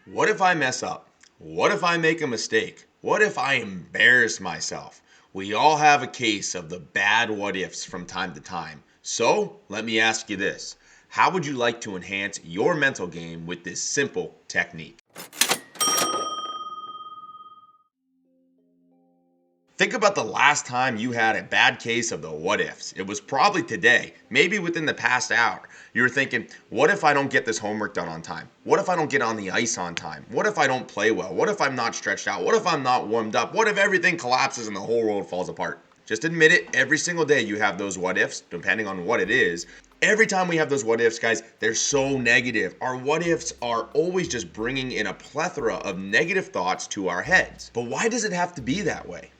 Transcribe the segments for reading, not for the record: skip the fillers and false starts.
What if I mess up? What if I make a mistake? What if I embarrass myself? We all have a case of the bad what ifs from time to time. So, let me ask you this. How would you like to enhance your mental game with this simple technique? Think about the last time you had a bad case of the what ifs. It was probably today, maybe within the past hour. You were thinking, what if I don't get this homework done on time? What if I don't get on the ice on time? What if I don't play well? What if I'm not stretched out? What if I'm not warmed up? What if everything collapses and the whole world falls apart? Just admit it, every single day you have those what ifs, depending on what it is. Every time we have those what ifs, guys, they're so negative. Our what ifs are always just bringing in a plethora of negative thoughts to our heads. But why does it have to be that way?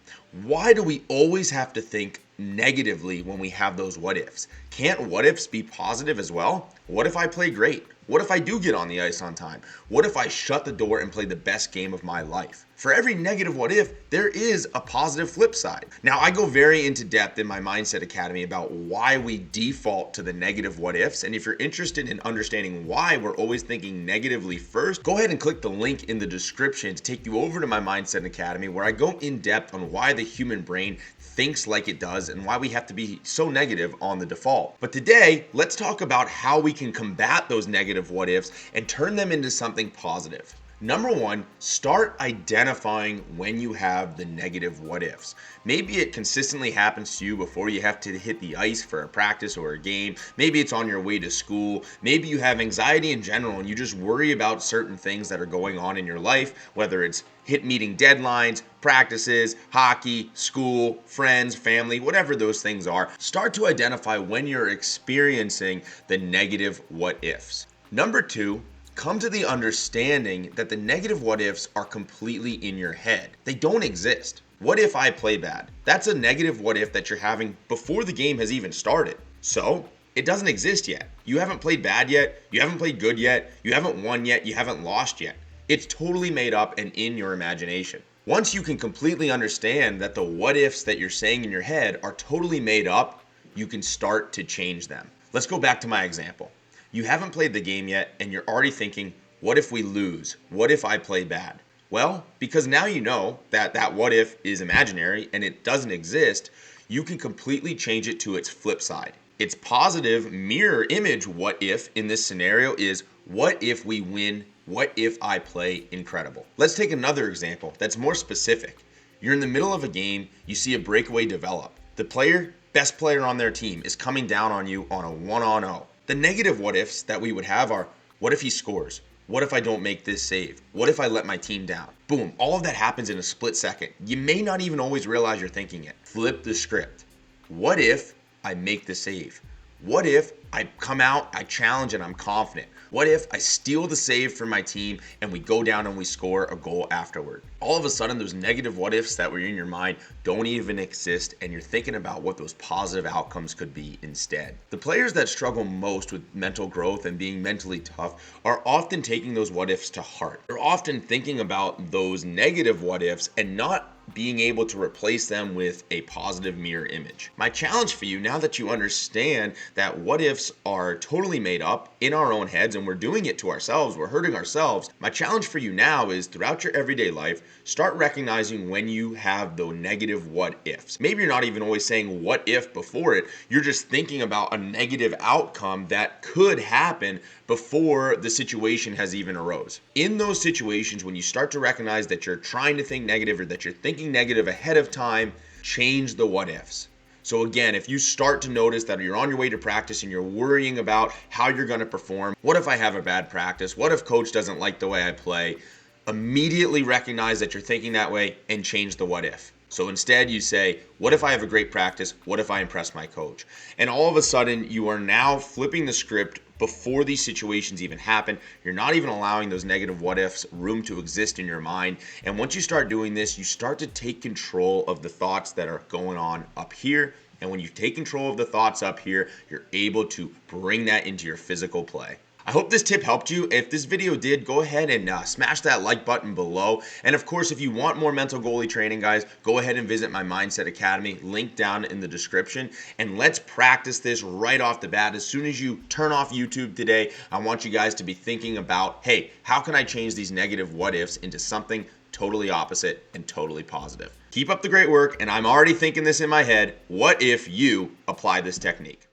Why do we always have to think negatively when we have those what ifs? Can't what ifs be positive as well? What if I play great? What if I do get on the ice on time? What if I shut the door and play the best game of my life? For every negative what if, there is a positive flip side. Now, I go very into depth in my Mindset Academy about why we default to the negative what ifs. And if you're interested in understanding why we're always thinking negatively first, go ahead and click the link in the description to take you over to my Mindset Academy, where I go in depth on why the human brain thinks like it does and why we have to be so negative on the default. But today, let's talk about how we can combat those negative what ifs and turn them into something positive. Number one, start identifying when you have the negative what ifs. Maybe it consistently happens to you before you have to hit the ice for a practice or a game. Maybe it's on your way to school. Maybe you have anxiety in general and you just worry about certain things that are going on in your life, whether it's meeting deadlines, practices, hockey, school, friends, family, whatever those things are. Start to identify when you're experiencing the negative what ifs. Number two, come to the understanding that the negative what ifs are completely in your head. They don't exist. What if I play bad? That's a negative what if that you're having before the game has even started. So, it doesn't exist yet. You haven't played bad yet. You haven't played good yet. You haven't won yet. You haven't lost yet. It's totally made up and in your imagination. Once you can completely understand that the what ifs that you're saying in your head are totally made up, you can start to change them. Let's go back to my example. You haven't played the game yet and you're already thinking, what if we lose? What if I play bad? Well, because now you know that that what if is imaginary and it doesn't exist, you can completely change it to its flip side. Its positive mirror image what if in this scenario is, what if we win? What if I play incredible? Let's take another example that's more specific. You're in the middle of a game, you see a breakaway develop. The best player on their team, is coming down on you on a 1-on-0. The negative what ifs that we would have are, what if he scores? What if I don't make this save? What if I let my team down? Boom, all of that happens in a split second. You may not even always realize you're thinking it. Flip the script. What if I make the save? What if I come out, I challenge, and I'm confident? What if I steal the save for my team and we go down and we score a goal afterward? All of a sudden, those negative what ifs that were in your mind don't even exist, and you're thinking about what those positive outcomes could be instead. The players that struggle most with mental growth and being mentally tough are often taking those what ifs to heart. They're often thinking about those negative what ifs and not being able to replace them with a positive mirror image. My challenge for you, now that you understand that what ifs are totally made up in our own heads and we're doing it to ourselves, we're hurting ourselves, my challenge for you now is, throughout your everyday life, start recognizing when you have the negative what ifs. Maybe you're not even always saying what if before it, you're just thinking about a negative outcome that could happen before the situation has even arose. In those situations, when you start to recognize that you're trying to think negative or that you're thinking negative ahead of time, change the what ifs. So again, if you start to notice that you're on your way to practice and you're worrying about how you're going to perform, what if I have a bad practice? What if coach doesn't like the way I play? Immediately recognize that you're thinking that way and change the what if. So instead you say, what if I have a great practice? What if I impress my coach? And all of a sudden you are now flipping the script before these situations even happen. You're not even allowing those negative what ifs room to exist in your mind. And once you start doing this, you start to take control of the thoughts that are going on up here. And when you take control of the thoughts up here, you're able to bring that into your physical play. I hope this tip helped you. If this video did, go ahead and smash that like button below. And of course, if you want more mental goalie training, guys, go ahead and visit my Mindset Academy, link down in the description. And let's practice this right off the bat. As soon as you turn off YouTube today, I want you guys to be thinking about, hey, how can I change these negative what ifs into something totally opposite and totally positive? Keep up the great work, and I'm already thinking this in my head. What if you apply this technique?